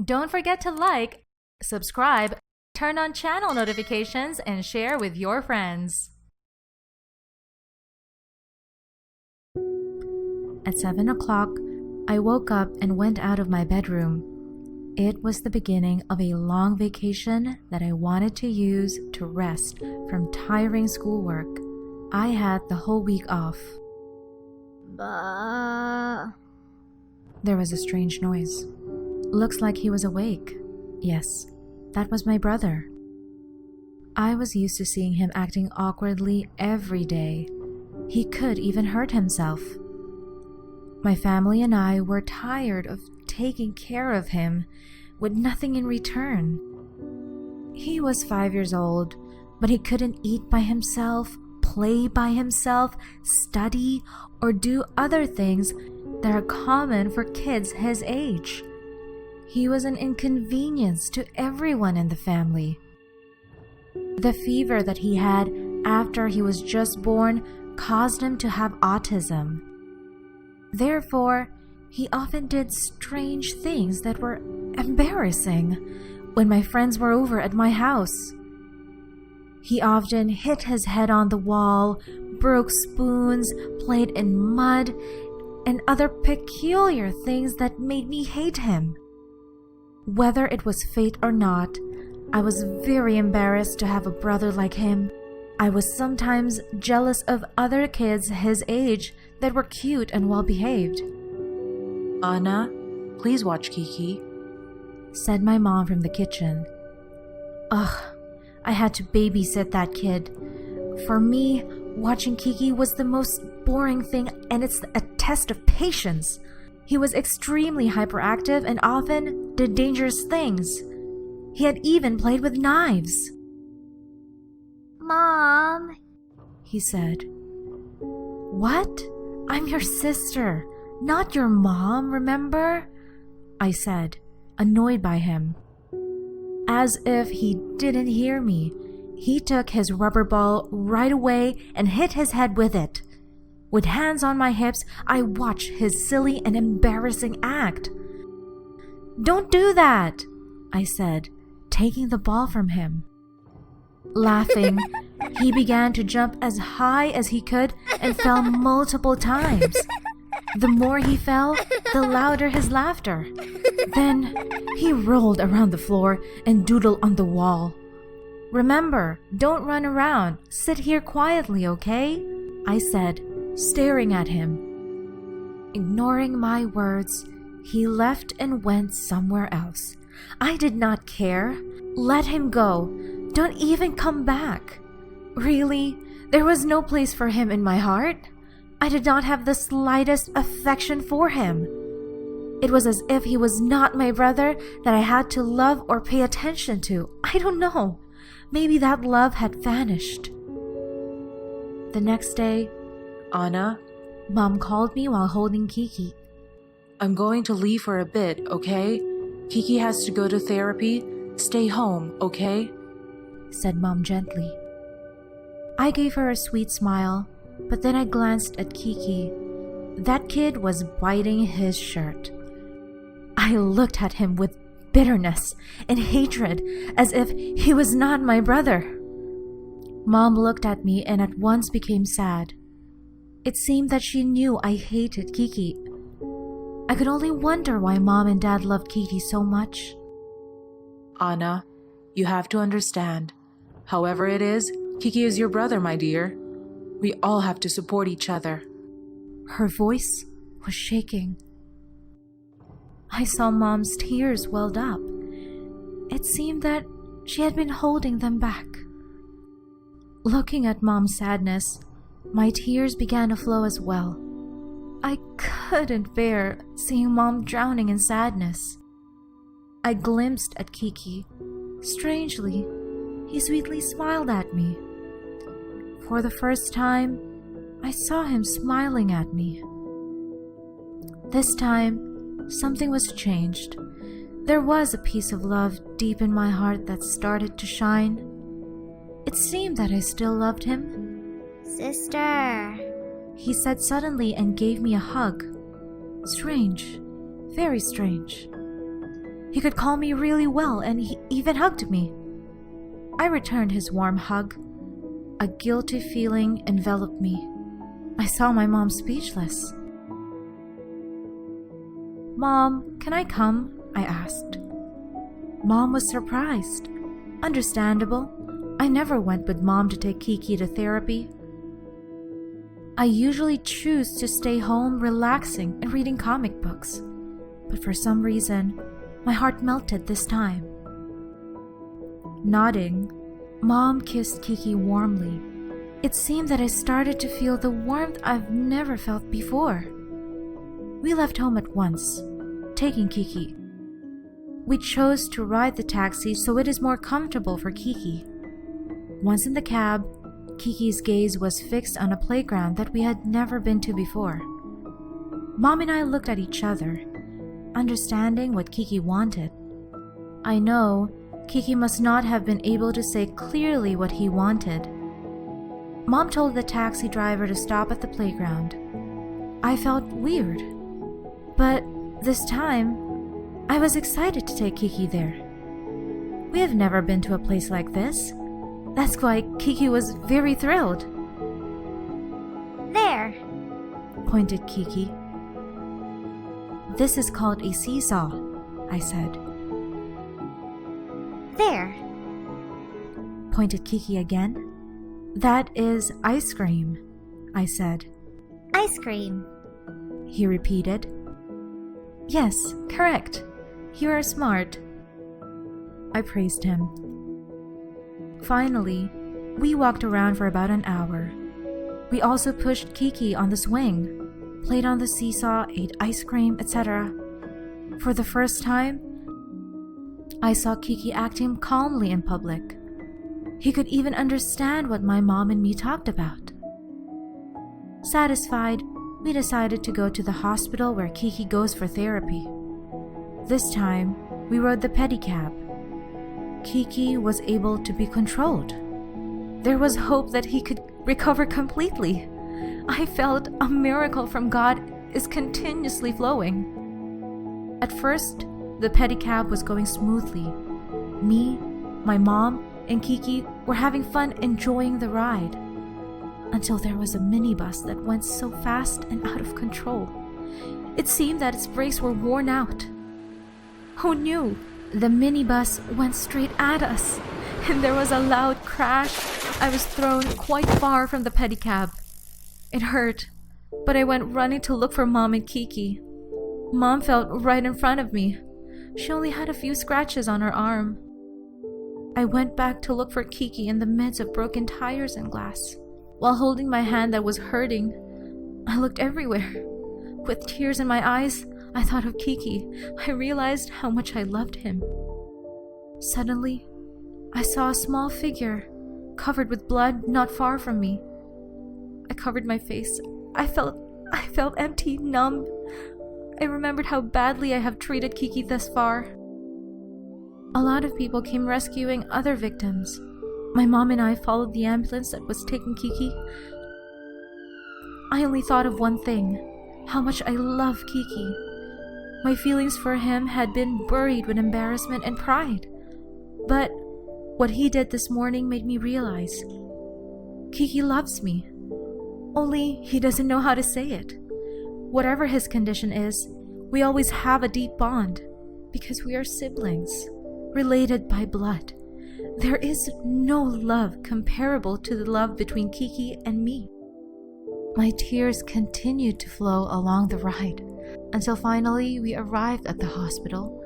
Don't forget to like, subscribe, turn on channel notifications, and share with your friends. At 7 o'clock, I woke up and went out of my bedroom. It was the beginning of a long vacation that I wanted to use to rest from tiring schoolwork. I had the whole week off. Bah. There was a strange noise. Looks like he was awake. Yes, that was my brother. I was used to seeing him acting awkwardly every day. He could even hurt himself. My family and I were tired of taking care of him with nothing in return. He was 5 years old, but he couldn't eat by himself, play by himself, study, or do other things that are common for kids his age. He was an inconvenience to everyone in the family. The fever that he had after he was just born caused him to have autism. Therefore, he often did strange things that were embarrassing when my friends were over at my house. He often hit his head on the wall, broke spoons, played in mud, and other peculiar things that made me hate him. Whether it was fate or not, I was very embarrassed to have a brother like him. I was sometimes jealous of other kids his age that were cute and well-behaved. "Anna, please watch Kiki," said my mom from the kitchen. Ugh, I had to babysit that kid. For me, watching Kiki was the most boring thing, and it's a test of patience. He was extremely hyperactive and often did dangerous things. He had even played with knives. Mom, He said. What? I'm your sister, not your mom, remember? I said, annoyed by him. As if he didn't hear me, he took his rubber ball right away and hit his head with it. With hands on my hips, I watched his silly and embarrassing act. Don't do that, I said, taking the ball from him. Laughing, he began to jump as high as he could and fell multiple times. The more he fell, the louder his laughter. Then he rolled around the floor and doodled on the wall. Remember, don't run around. Sit here quietly, okay? I said, staring at him. Ignoring my words, he left and went somewhere else. I did not care. Let him go. Don't even come back. Really? There was no place for him in my heart? I did not have the slightest affection for him. It was as if he was not my brother that I had to love or pay attention to. I don't know. Maybe that love had vanished. The next day, "Anna, Mom called me while holding Kiki. I'm going to leave for a bit, okay? Kiki has to go to therapy. Stay home, okay?" said Mom gently. I gave her a sweet smile, but then I glanced at Kiki. That kid was biting his shirt. I looked at him with bitterness and hatred, as if he was not my brother. Mom looked at me and at once became sad. It seemed that she knew I hated Kiki. I could only wonder why Mom and Dad loved Kiki so much. "Anna, you have to understand. However it is, Kiki is your brother, my dear. We all have to support each other." Her voice was shaking. I saw Mom's tears welled up. It seemed that she had been holding them back. Looking at Mom's sadness, my tears began to flow as well. I couldn't bear seeing Mom drowning in sadness. I glimpsed at Kiki. Strangely, he sweetly smiled at me. For the first time, I saw him smiling at me. This time, something was changed. There was a piece of love deep in my heart that started to shine. It seemed that I still loved him. sister. He said suddenly and gave me a hug. Strange, very strange. He could call me really well, and he even hugged me. I returned his warm hug. A guilty feeling enveloped me. I saw my mom speechless. "Mom, can I come?" I asked. Mom was surprised. Understandable. I never went with Mom to take Kiki to therapy. I usually choose to stay home relaxing and reading comic books, but for some reason, my heart melted this time. Nodding, Mom kissed Kiki warmly. It seemed that I started to feel the warmth I've never felt before. We left home at once, taking Kiki. We chose to ride the taxi so it is more comfortable for Kiki. Once in the cab, Kiki's gaze was fixed on a playground that we had never been to before. Mom and I looked at each other, understanding what Kiki wanted. I know Kiki must not have been able to say clearly what he wanted. Mom told the taxi driver to stop at the playground. I felt weird, but this time, I was excited to take Kiki there. We have never been to a place like this. That's why Kiki was very thrilled. There, Pointed Kiki. This is called a seesaw, I said. there, Pointed Kiki again. That is ice cream, I said. ice cream. He repeated. Yes, correct. You are smart. I praised him. Finally, we walked around for about an hour. We also pushed Kiki on the swing, played on the seesaw, ate ice cream, etc. For the first time, I saw Kiki acting calmly in public. He could even understand what my mom and me talked about. Satisfied, we decided to go to the hospital where Kiki goes for therapy. This time, we rode the pedicab. Kiki was able to be controlled. There was hope that he could recover completely. I felt a miracle from God is continuously flowing. At first, the pedicab was going smoothly. Me, my mom, and Kiki were having fun enjoying the ride. Until there was a minibus that went so fast and out of control. It seemed that its brakes were worn out. Who knew? The minibus went straight at us, and there was a loud crash. I was thrown quite far from the pedicab. It hurt, but I went running to look for Mom and Kiki. Mom fell right in front of me. She only had a few scratches on her arm. I went back to look for Kiki in the midst of broken tires and glass. While holding my hand that was hurting, I looked everywhere. With tears in my eyes, I thought of Kiki. I realized how much I loved him. Suddenly, I saw a small figure, covered with blood, not far from me. I covered my face. I felt empty, numb. I remembered how badly I have treated Kiki thus far. A lot of people came rescuing other victims. My mom and I followed the ambulance that was taking Kiki. I only thought of one thing, how much I love Kiki. My feelings for him had been buried with embarrassment and pride. But what he did this morning made me realize Kiki loves me. Only he doesn't know how to say it. Whatever his condition is, we always have a deep bond because we are siblings, related by blood. There is no love comparable to the love between Kiki and me. My tears continued to flow along the ride until finally we arrived at the hospital.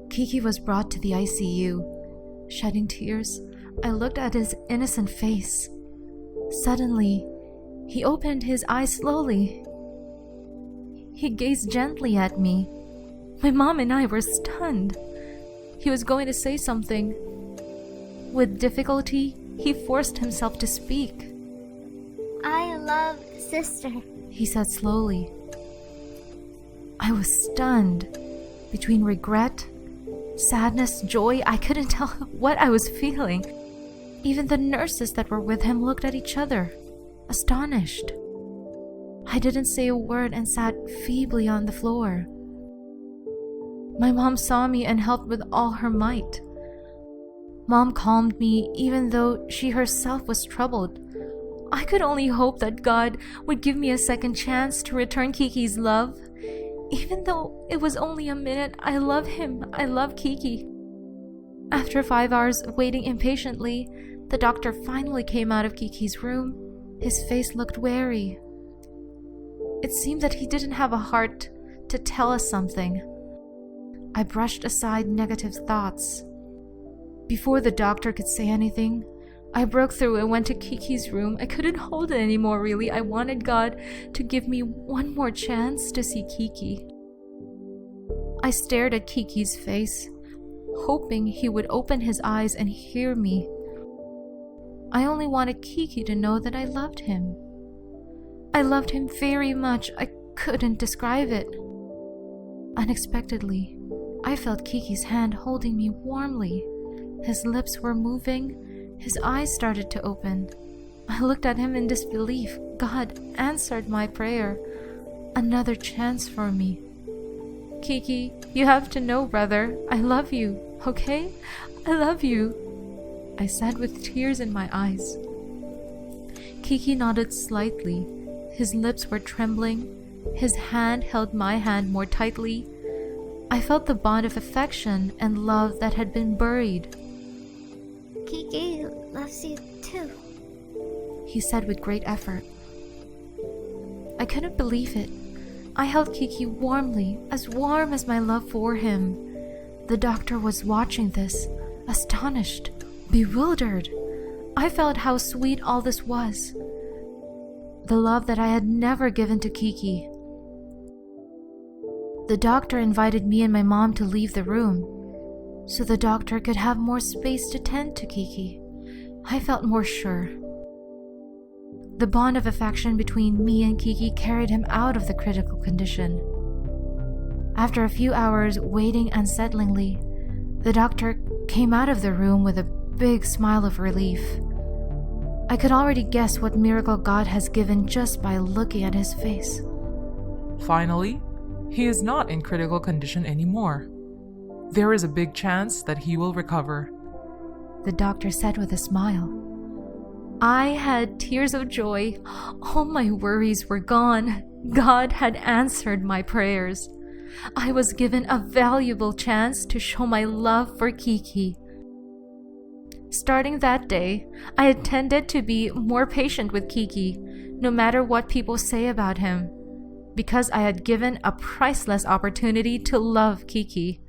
Kiki was brought to the ICU. Shedding tears, I looked at his innocent face. Suddenly, he opened his eyes slowly. He gazed gently at me. My mom and I were stunned. He was going to say something. With difficulty, he forced himself to speak. I love sister. He said slowly. I was stunned. Between regret, sadness, joy, I couldn't tell what I was feeling. Even the nurses that were with him looked at each other, astonished. I didn't say a word and sat feebly on the floor. My mom saw me and helped with all her might. Mom calmed me even though she herself was troubled. I could only hope that God would give me a second chance to return Kiki's love. Even though it was only a minute, I love him. I love Kiki. After 5 hours of waiting impatiently, the doctor finally came out of Kiki's room. His face looked wary. It seemed that he didn't have a heart to tell us something. I brushed aside negative thoughts. Before the doctor could say anything, I broke through and went to Kiki's room. I couldn't hold it anymore, really. I wanted God to give me one more chance to see Kiki. I stared at Kiki's face, hoping he would open his eyes and hear me. I only wanted Kiki to know that I loved him. I loved him very much. I couldn't describe it. Unexpectedly, I felt Kiki's hand holding me warmly. His lips were moving. His eyes started to open. I looked at him in disbelief. God answered my prayer. Another chance for me. Kiki, you have to know, brother, I love you, okay? I love you, I said with tears in my eyes. Kiki nodded slightly. His lips were trembling. His hand held my hand more tightly. I felt the bond of affection and love that had been buried. Kiki loves you too, he said with great effort. I couldn't believe it. I held Kiki warmly, as warm as my love for him. The doctor was watching this, astonished, bewildered. I felt how sweet all this was. The love that I had never given to Kiki. The doctor invited me and my mom to leave the room, so the doctor could have more space to tend to Kiki. I felt more sure. The bond of affection between me and Kiki carried him out of the critical condition. After a few hours waiting unsettlingly, the doctor came out of the room with a big smile of relief. I could already guess what miracle God has given just by looking at his face. Finally, he is not in critical condition anymore. There is a big chance that he will recover, the doctor said with a smile. I had tears of joy. All my worries were gone. God had answered my prayers. I was given a valuable chance to show my love for Kiki. Starting that day, I intended to be more patient with Kiki, no matter what people say about him, because I had given a priceless opportunity to love Kiki.